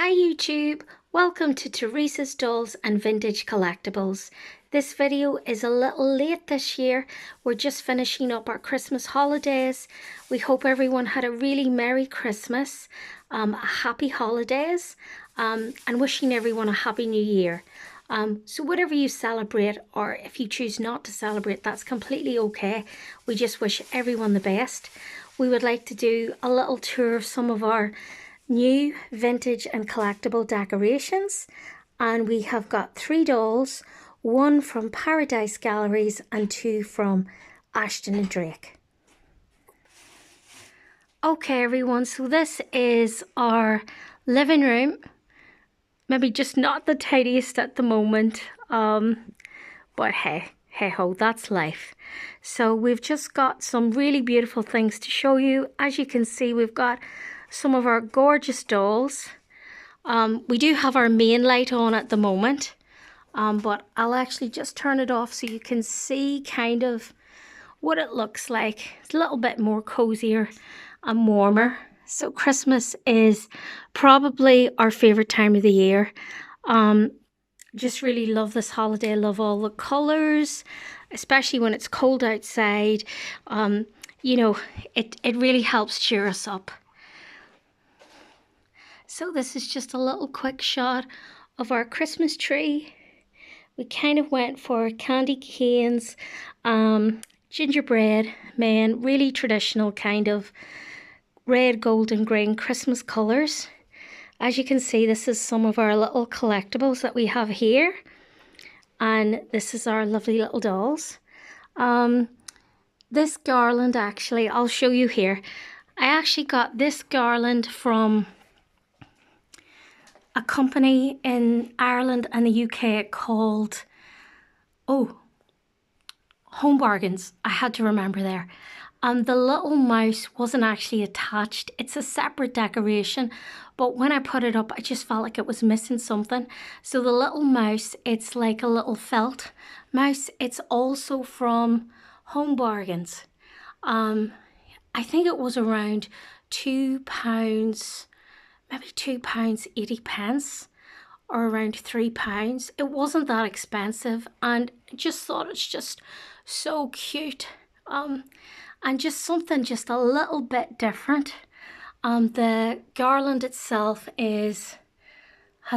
Hi YouTube, welcome to Teresa's Dolls and Vintage Collectibles. This video is a little late this year. We're just finishing up our Christmas holidays. We hope everyone had a really Merry Christmas, a happy holidays, and wishing everyone a Happy New Year. So whatever you celebrate, or if you choose not to celebrate, that's completely okay. We just wish everyone the best. We would like to do a little tour of some of our new vintage and collectible decorations, and we have got 3 dolls, 1 from Paradise Galleries and 2 from Ashton-Drake. Okay everyone, so this is our living room. Maybe just not the tidiest at the moment, but hey ho, that's life. So we've just got some really beautiful things to show you. As you can see, we've got some of our gorgeous dolls. We do have our main light on at the moment, but I'll actually just turn it off so you can see kind of what it looks like. It's a little bit more cozier and warmer. So Christmas is probably our favorite time of the year. Just really love this holiday. I love all the colors, especially when it's cold outside. You know, it really helps cheer us up. So this is just a little quick shot of our Christmas tree. We kind of went for candy canes, gingerbread men, really traditional kind of red, gold and green Christmas colours. As you can see, this is some of our little collectibles that we have here. And this is our lovely little dolls. This garland, actually, I'll show you here. I actually got this garland from a company in Ireland and the UK called, Home Bargains. I had to remember there. The little mouse wasn't actually attached. It's a separate decoration, but when I put it up, I just felt like it was missing something. So the little mouse, it's like a little felt mouse. It's also from Home Bargains. I think it was around £2, maybe £2.80, or around £3. It wasn't that expensive, and I just thought it's just so cute. And just something just a little bit different. The garland itself has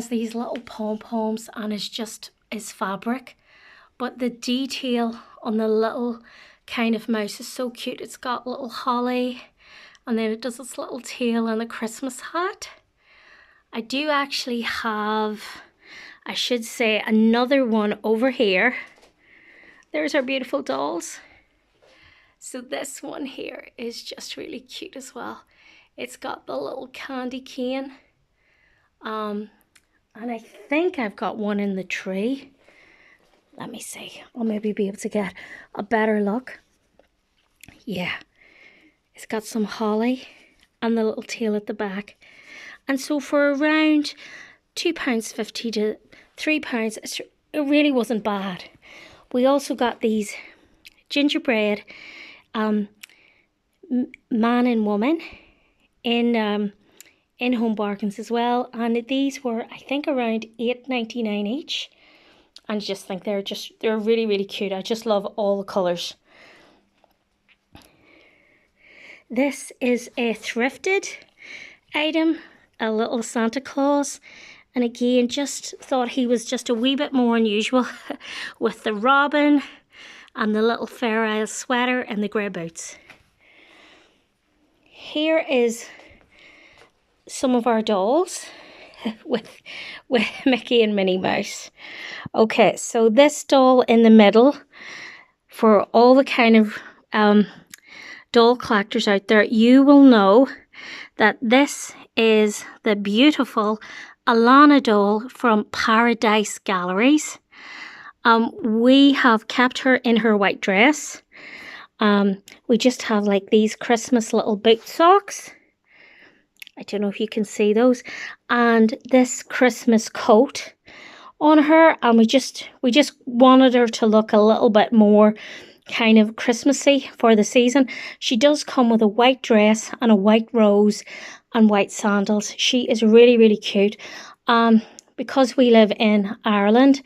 these little pom-poms and is fabric, but the detail on the little kind of mouse is so cute. It's got little holly, and then it does its little tail and the Christmas hat. I do actually have, I should say, another one over here. There's our beautiful dolls. So this one here is just really cute as well. It's got the little candy cane. And I think I've got one in the tree. Let me see. I'll maybe be able to get a better look. Yeah. It's got some holly and the little tail at the back. And so for around £2.50 to £3, it really wasn't bad. We also got these gingerbread man and woman in Home Bargains as well, and these were, I think, around £8.99 each. And I just think they're really cute. I just love all the colours. This is a thrifted item, a little Santa Claus, and again, just thought he was just a wee bit more unusual with the robin and the little Fair Isle sweater and the grey boots. Here is some of our dolls with Mickey and Minnie Mouse. Okay, so this doll in the middle, for all the kind of doll collectors out there, you will know that this is the beautiful Alanna doll from Paradise Galleries. We have kept her in her white dress. We just have like these Christmas little boot socks. I don't know if you can see those. And this Christmas coat on her. And we just wanted her to look a little bit more kind of Christmassy for the season. She does come with a white dress and a white rose and white sandals. She is really, really cute. Because we live in Ireland,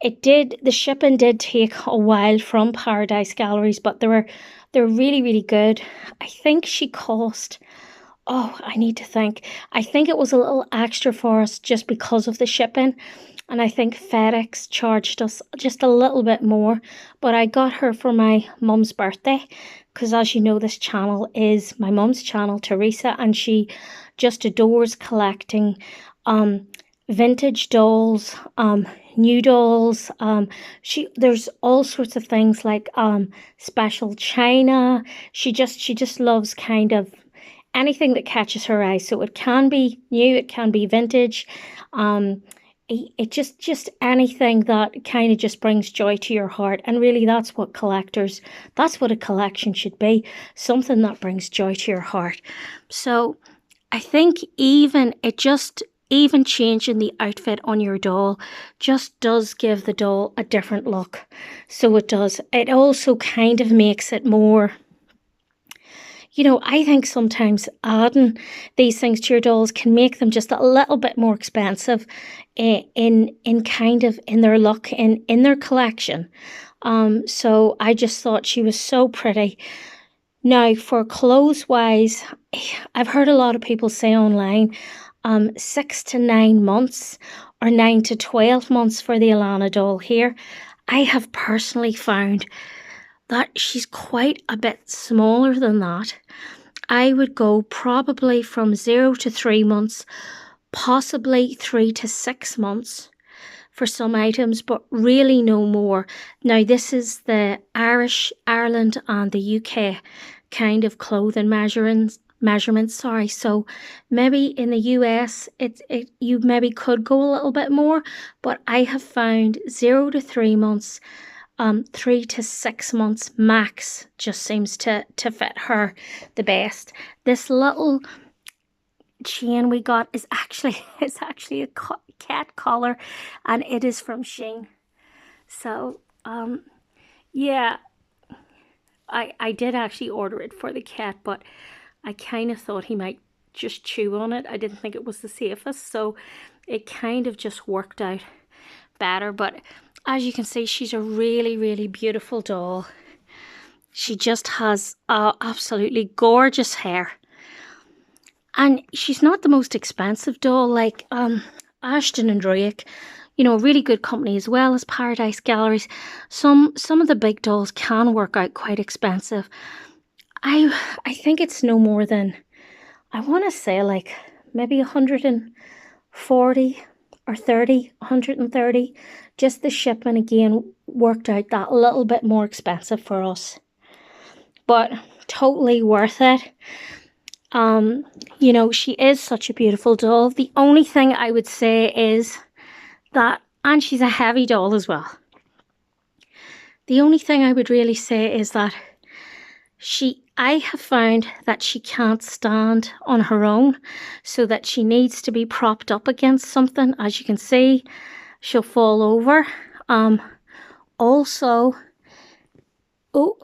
the shipping did take a while from Paradise Galleries, but they're really, really good. I think she cost, oh, I need to think. I think it was a little extra for us just because of the shipping. And I think FedEx charged us just a little bit more. But I got her for my mum's birthday. Because as you know, this channel is my mum's channel, Teresa. And she just adores collecting vintage dolls, new dolls. There's all sorts of things like special china. She just loves kind of anything that catches her eye. So it can be new, it can be vintage. It just anything that kind of just brings joy to your heart. And really that's what a collection should be. Something that brings joy to your heart. So I think even changing the outfit on your doll just does give the doll a different look. So it does. It also kind of makes it more, I think sometimes adding these things to your dolls can make them just a little bit more expensive in their look, in their collection. So I just thought she was so pretty. Now, for clothes wise, I've heard a lot of people say online 6 to 9 months or 9 to 12 months for the Alanna doll here. I have personally found that she's quite a bit smaller than that. I would go probably from 0 to 3 months, possibly 3 to 6 months for some items, but really no more. Now, this is the Ireland and the UK kind of clothing measurements. So maybe in the US you maybe could go a little bit more, but I have found 0 to 3 months, 3 to 6 months max just seems to fit her the best. This little chain we got is actually a cat collar, and it is from Shein. So yeah, I did actually order it for the cat, but I kind of thought he might just chew on it. I didn't think it was the safest, so it kind of just worked out better. But as you can see, she's a really, really beautiful doll. She just has absolutely gorgeous hair. And she's not the most expensive doll like Ashton-Drake, really good company, as well as Paradise Galleries. Some of the big dolls can work out quite expensive. I think it's no more than, I want to say like maybe 140 or 30, 130. Just the shipping again worked out that little bit more expensive for us. But totally worth it. She is such a beautiful doll. The only thing I would say is that, and she's a heavy doll as well. The only thing I would really say is that I have found that she can't stand on her own, so that she needs to be propped up against something. As you can see, she'll fall over. Also, the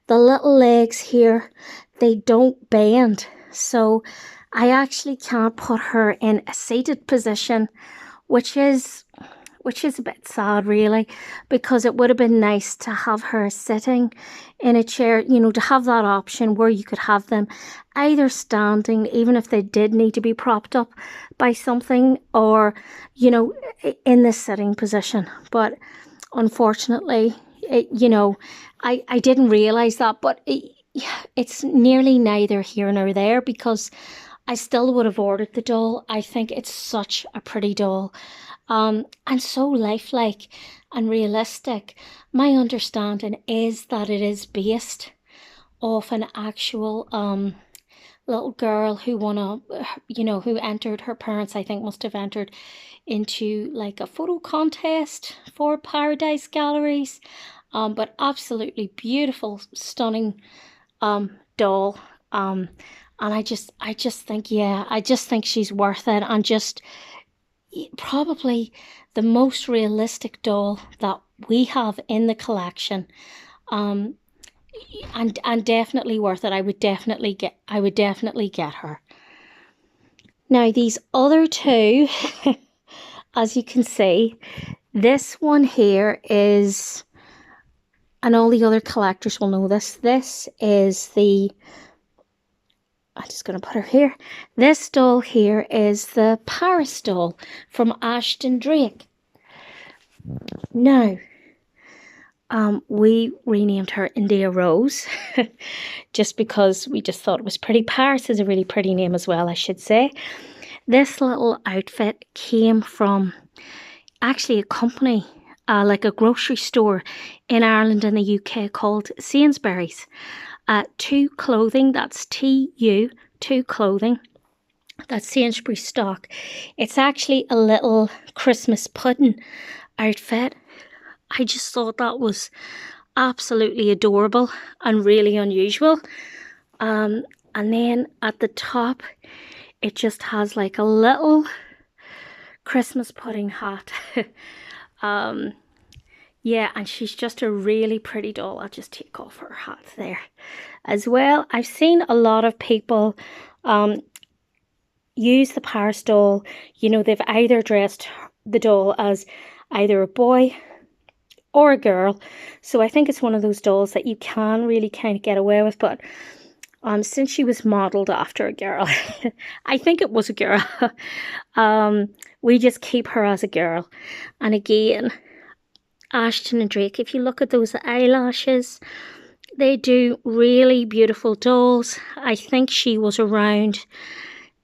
little legs here, they don't bend, so I actually can't put her in a seated position, which is a bit sad really, because it would have been nice to have her sitting in a chair, to have that option where you could have them either standing, even if they did need to be propped up by something, or in the sitting position. But unfortunately, I didn't realize that, but it's nearly neither here nor there, because I still would have ordered the doll. I think it's such a pretty doll, and so lifelike and realistic. My understanding is that it is based off an actual little girl who who entered, her parents I think must have entered into like a photo contest for Paradise Galleries. But absolutely beautiful, stunning doll. And I just think, I just think she's worth it, and just probably the most realistic doll that we have in the collection. and definitely worth it. I would definitely get her. Now these other two, as you can see, this one here is, and all the other collectors will know this, this is the, I'm just going to put her here. This doll here is the Paris doll from Ashton-Drake. Now, we renamed her India Rose just because we just thought it was pretty. Paris is a really pretty name as well, I should say. This little outfit came from actually a company, like a grocery store in Ireland and the UK called Sainsbury's. To Clothing, that's TU, To Clothing. That's Sainsbury's stock. It's actually a little Christmas pudding outfit. I just thought that was absolutely adorable and really unusual. And then at the top, it just has like a little Christmas pudding hat. Yeah, and she's just a really pretty doll. I'll just take off her hat there as well. I've seen a lot of people use the Paris doll. You know, they've either dressed the doll as either a boy or a girl. So I think it's one of those dolls that you can really kind of get away with. But since she was modelled after a girl, I think it was a girl, we just keep her as a girl. And again, Ashton-Drake, if you look at those eyelashes, they do really beautiful dolls. I think she was around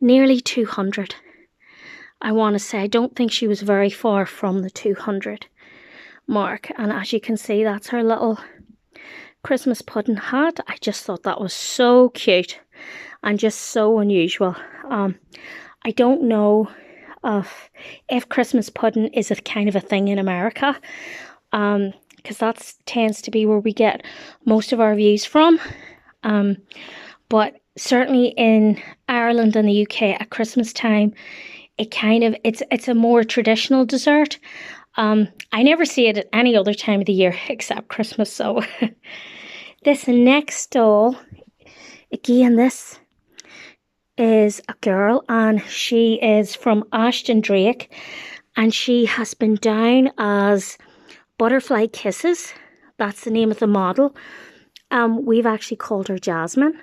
nearly 200. I want to say, I don't think she was very far from the 200 mark. And as you can see, that's her little Christmas pudding hat. I just thought that was so cute and just so unusual. I don't know if Christmas pudding is a kind of a thing in America, because that tends to be where we get most of our views from. But certainly in Ireland and the UK at Christmas time, it's a more traditional dessert. I never see it at any other time of the year except Christmas. So this next doll, again, this is a girl and she is from Ashton-Drake, and she has been down as Butterfly Kisses. That's the name of the model. We've actually called her Jasmine.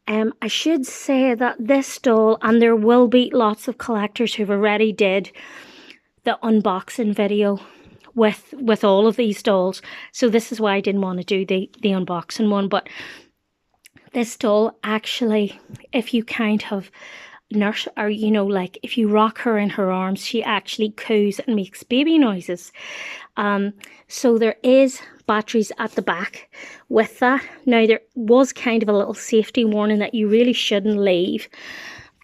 I should say that this doll, and there will be lots of collectors who've already did the unboxing video with all of these dolls. So this is why I didn't want to do the unboxing one. But this doll actually, if you kind of nurse, or you know, like if you rock her in her arms, she actually coos and makes baby noises. So there is batteries at the back with that. Now there was kind of a little safety warning that you really shouldn't leave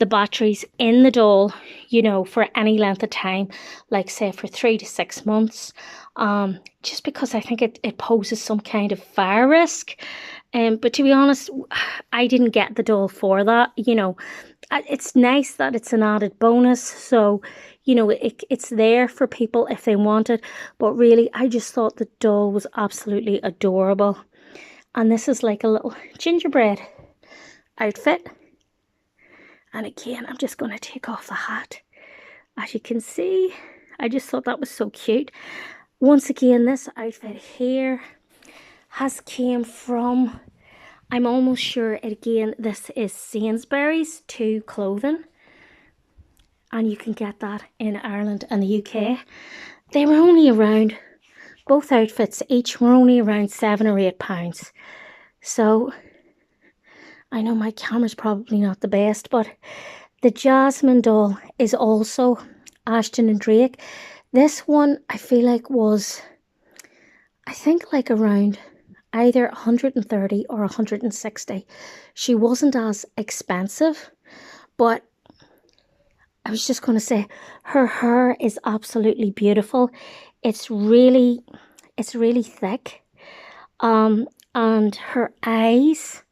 the batteries in the doll, you know, for any length of time, like say for 3 to 6 months, just because I think it poses some kind of fire risk. But to be honest, I didn't get the doll for that. You know, it's nice that it's an added bonus, so you know, it's there for people if they want it. But really, I just thought the doll was absolutely adorable. And this is like a little gingerbread outfit. And again, I'm just going to take off the hat. As you can see, I just thought that was so cute. Once again, this outfit here has came from, I'm almost sure, again, this is Sainsbury's To Clothing. And you can get that in Ireland and the UK. They were only around, both outfits each were only around £7 or £8. So I know my camera's probably not the best, but the Jasmine doll is also Ashton-Drake. This one I feel like was, I think like around either 130 or 160. She wasn't as expensive, but I was just going to say her hair is absolutely beautiful. It's really thick. And her eyes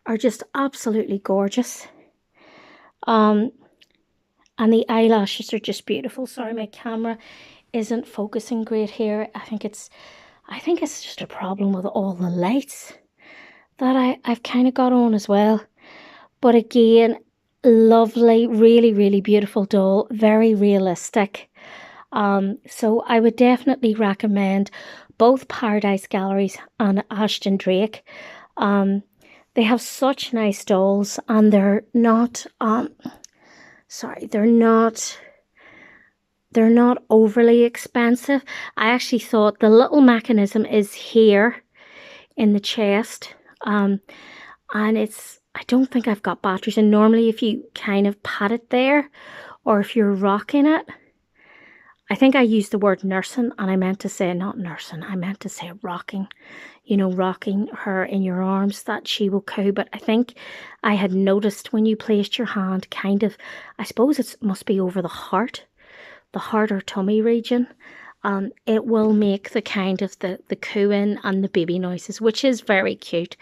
are just absolutely gorgeous. And the eyelashes are just beautiful. Sorry, my camera isn't focusing great here. I think it's just a problem with all the lights. that I've kind of got on as well. But again, lovely, really, really beautiful doll, very realistic. So I would definitely recommend both Paradise Galleries and Ashton-Drake. They have such nice dolls, and they're not they're not overly expensive. I actually thought the little mechanism is here in the chest. And I don't think I've got batteries. And normally if you kind of pat it there, or if you're rocking it, I think I used the word nursing, and I meant to say not nursing. I meant to say rocking. You know, rocking her in your arms, that she will coo. But I think I had noticed when you placed your hand kind of, I suppose it must be over the heart or tummy region. It will make the kind of the cooing and the baby noises, which is very cute.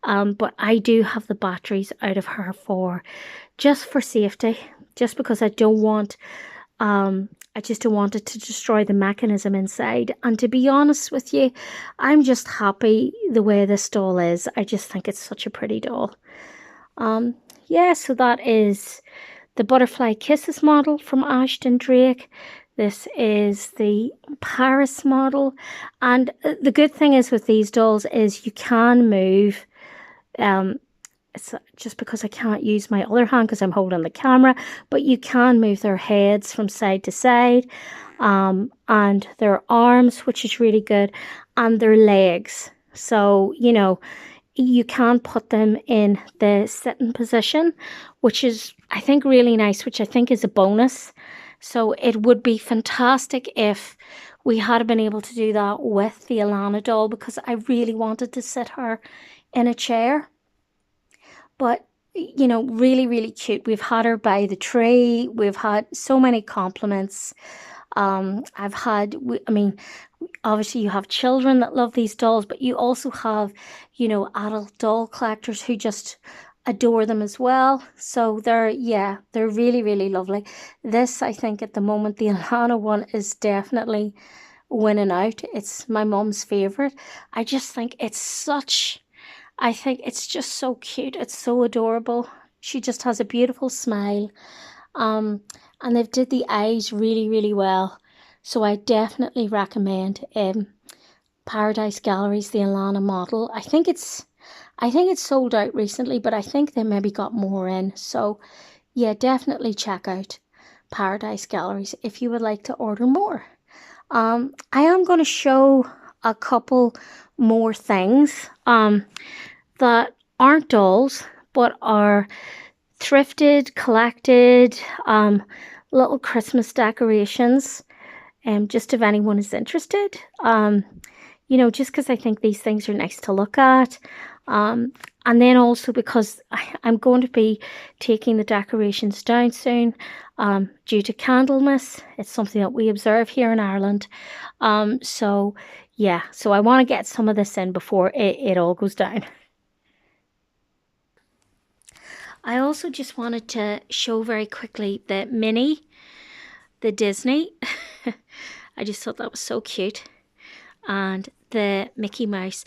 But I do have the batteries out of her just for safety, just because I don't want I just don't want it to destroy the mechanism inside. And to be honest with you, I'm just happy the way this doll is. I just think it's such a pretty doll. Yeah, so that is the Butterfly Kisses model from Ashton-Drake. This is the Paris model. And the good thing is with these dolls is you can move. It's just because I can't use my other hand because I'm holding the camera, but you can move their heads from side to side, and their arms, which is really good, and their legs. So, you know, you can put them in the sitting position, which is, I think, really nice, which I think is a bonus. So it would be fantastic if we had been able to do that with the Alanna doll, because I really wanted to sit her in a chair. But, you know, really, really cute. We've had her by the tree. We've had so many compliments. I mean, obviously you have children that love these dolls, but you also have, you know, adult doll collectors who just adore them as well. So they're really, really lovely. This, I think at the moment, the Alanna one is definitely winning out. It's my mum's favorite. I just think I think it's just so cute. It's so adorable. She just has a beautiful smile. And they've did the eyes really, really well. So I definitely recommend Paradise Galleries, the Alanna model. I think it's sold out recently, but I think they maybe got more in. So yeah, definitely check out Paradise Galleries if you would like to order more. I am going to show a couple more things that aren't dolls, but are thrifted, collected, little Christmas decorations. Just if anyone is interested, you know, just because I think these things are nice to look at. And then also because I'm going to be taking the decorations down soon, due to Candlemas. It's something that we observe here in Ireland. So yeah, so I want to get some of this in before it all goes down. I also just wanted to show very quickly the Minnie, the Disney. I just thought that was so cute. And the Mickey Mouse.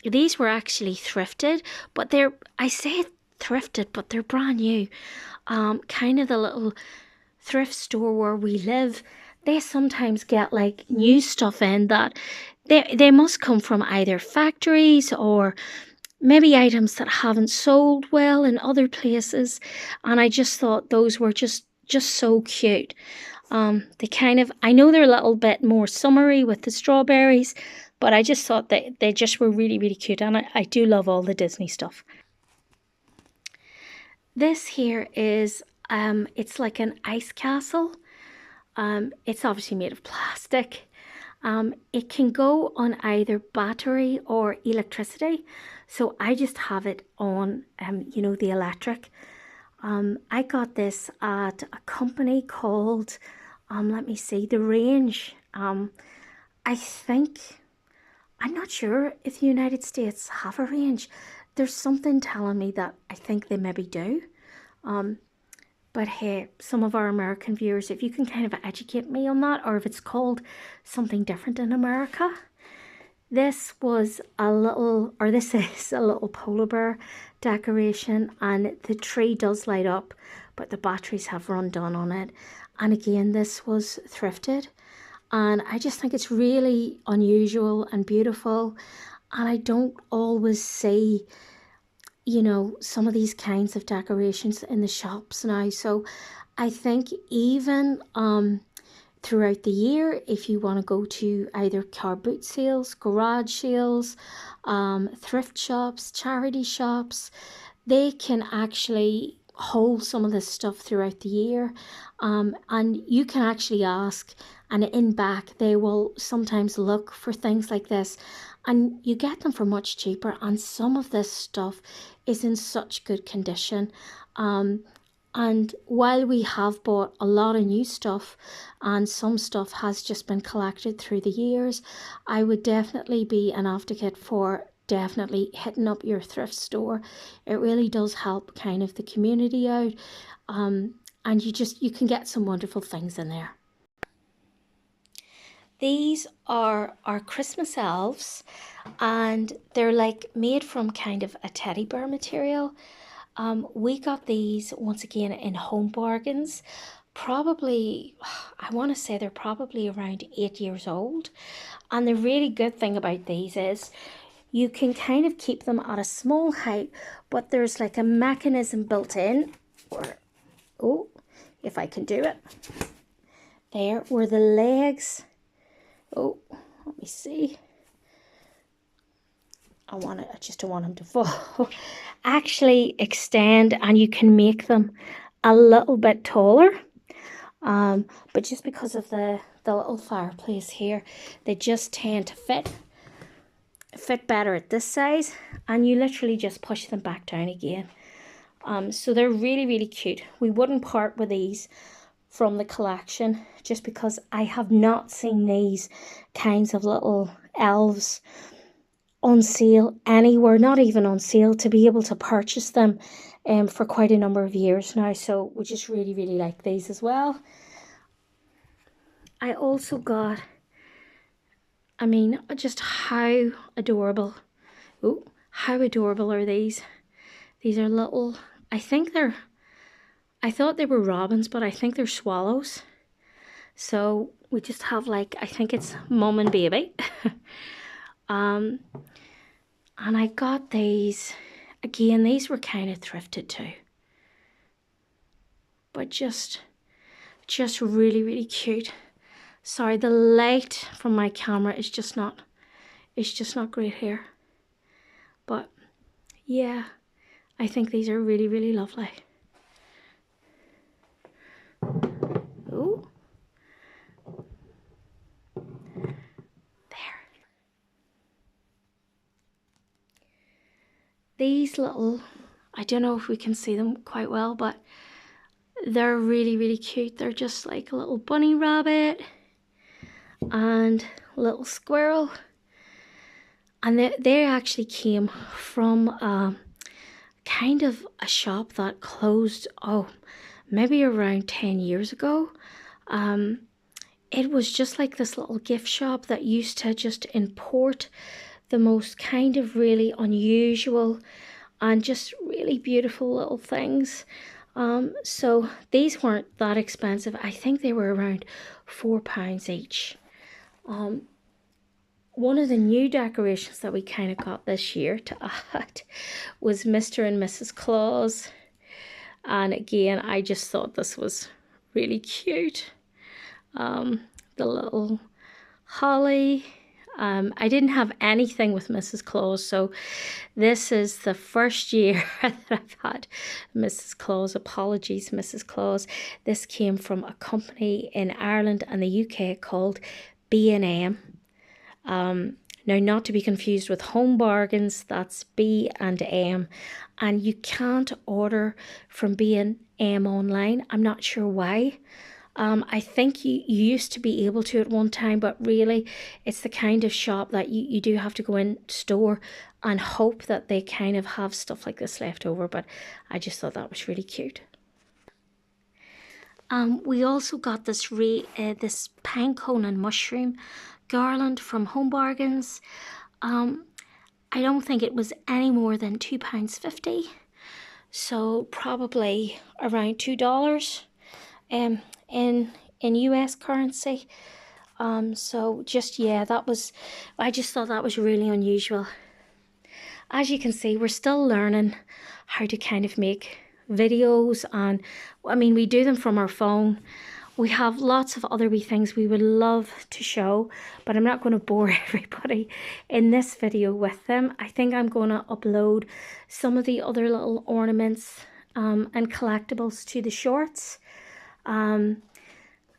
These were actually thrifted, but I say thrifted, but they're brand new. Kind of the little thrift store where we live, they sometimes get like new stuff in that they must come from either factories or maybe items that haven't sold well in other places. And I just thought those were just so cute. They kind of, I know they're a little bit more summery with the strawberries, but I just thought that they just were really, really cute. And I do love all the Disney stuff. This here is, it's like an ice castle. It's obviously made of plastic. It can go on either battery or electricity. So I just have it on, you know, the electric. I got this at a company called, let me see, The Range. I think, I'm not sure if the United States have a range. There's something telling me that I think they maybe do. But hey, some of our American viewers, if you can kind of educate me on that, or if it's called something different in America. This was a little, or this is a little polar bear decoration, and the tree does light up, but the batteries have run down on it. And again, this was thrifted, and I just think it's really unusual and beautiful, and I don't always see, you know, some of these kinds of decorations in the shops now. So I think even throughout the year, if you want to go to either car boot sales, garage sales, thrift shops, charity shops, they can actually hold some of this stuff throughout the year, and you can actually ask, and in back they will sometimes look for things like this, and you get them for much cheaper, and some of this stuff is in such good condition. And while we have bought a lot of new stuff and some stuff has just been collected through the years, I would definitely be an advocate for definitely hitting up your thrift store. It really does help kind of the community out, and you can get some wonderful things in there. These are our Christmas elves, and they're like made from kind of a teddy bear material. We got these once again in Home Bargains. Probably, I want to say they're probably around 8 years old. And the really good thing about these is you can kind of keep them at a small height, but there's like a mechanism built in, or, oh, if I can do it, there, where the legs, oh, let me see. I just don't want them to fall. Actually extend, and you can make them a little bit taller. But just because of the little fireplace here, they just tend to fit better at this size, and you literally just push them back down again. So they're really, really cute. We wouldn't part with these from the collection just because I have not seen these kinds of little elves on sale anywhere, not even on sale, to be able to purchase them for quite a number of years now. So we just really, really like these as well. I also got, I mean, just how adorable. Oh, how adorable are these? These are little, I thought they were robins, but I think they're swallows. So we just have like, I think it's mum and baby. And I got these, again, these were kind of thrifted too. But just really, really cute. Sorry, the light from my camera is just not, it's just not great here. But yeah, I think these are really, really lovely. Oh, there. These little, I don't know if we can see them quite well, but they're really, really cute. They're just like a little bunny rabbit and a little squirrel. And they actually came from kind of a shop that closed, oh, maybe around 10 years ago. It was just like this little gift shop that used to just import the most kind of really unusual and just really beautiful little things. So these weren't that expensive. I think they were around £4 each. One of the new decorations that we kind of got this year to add was Mr. and Mrs. Claus. And again, I just thought this was really cute. The little holly. I didn't have anything with Mrs. Claus, so this is the first year that I've had Mrs. Claus. Apologies, Mrs. Claus. This came from a company in Ireland and the UK called B&M. Now, not to be confused with Home Bargains, that's B&M, and you can't order from B&M online. I'm not sure why. I think you used to be able to at one time, but really it's the kind of shop that you do have to go in store and hope that they kind of have stuff like this left over. But I just thought that was really cute. We also got this this pine cone and mushroom garland from Home Bargains. I don't think it was any more than £2.50. So probably around $2 in US currency. So just, yeah, I just thought that was really unusual. As you can see, we're still learning how to kind of make videos, and I mean, we do them from our phone. We have lots of other wee things we would love to show, but I'm not going to bore everybody in this video with them. I think I'm going to upload some of the other little ornaments and collectibles to the shorts.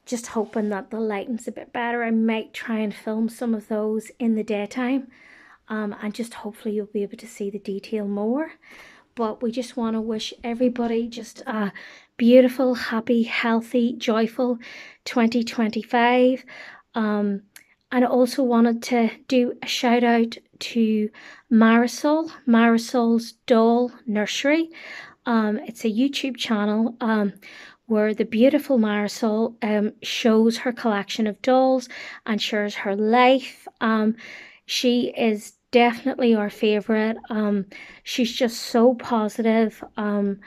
Just hoping that the lighting's a bit better. I might try and film some of those in the daytime, and just hopefully you'll be able to see the detail more. But we just want to wish everybody just a beautiful, happy, healthy, joyful 2025. And I also wanted to do a shout out to Marisol's Doll Nursery. It's a YouTube channel where the beautiful Marisol shows her collection of dolls and shares her life. She is definitely our favorite. She's just so positive, and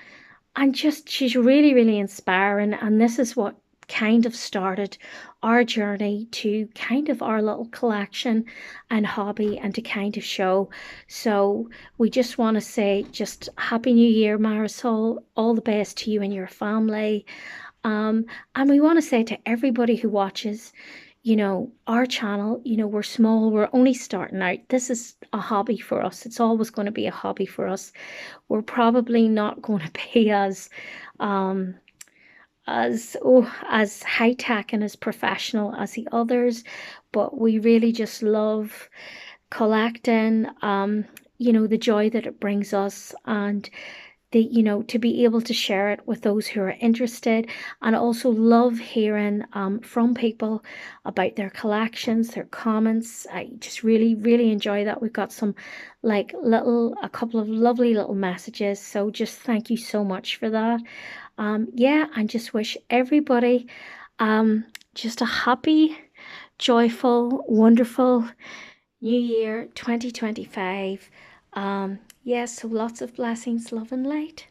she's really, really inspiring. And this is what kind of started our journey to kind of our little collection and hobby, and to kind of show. So we just want to say just Happy New Year, Marisol. All the best to you and your family. And we want to say to everybody who watches, you know, our channel, you know, we're small, we're only starting out. This is a hobby for us. It's always going to be a hobby for us. We're probably not going to be as high tech and as professional as the others, but we really just love collecting, you know, the joy that it brings us, and you know, to be able to share it with those who are interested, and also love hearing from people about their collections, their comments. I just really, really enjoy that. We've got some a couple of lovely little messages, so just thank you so much for that. Yeah, and just wish everybody just a happy, joyful, wonderful New Year 2025. Yes, so lots of blessings, love and light.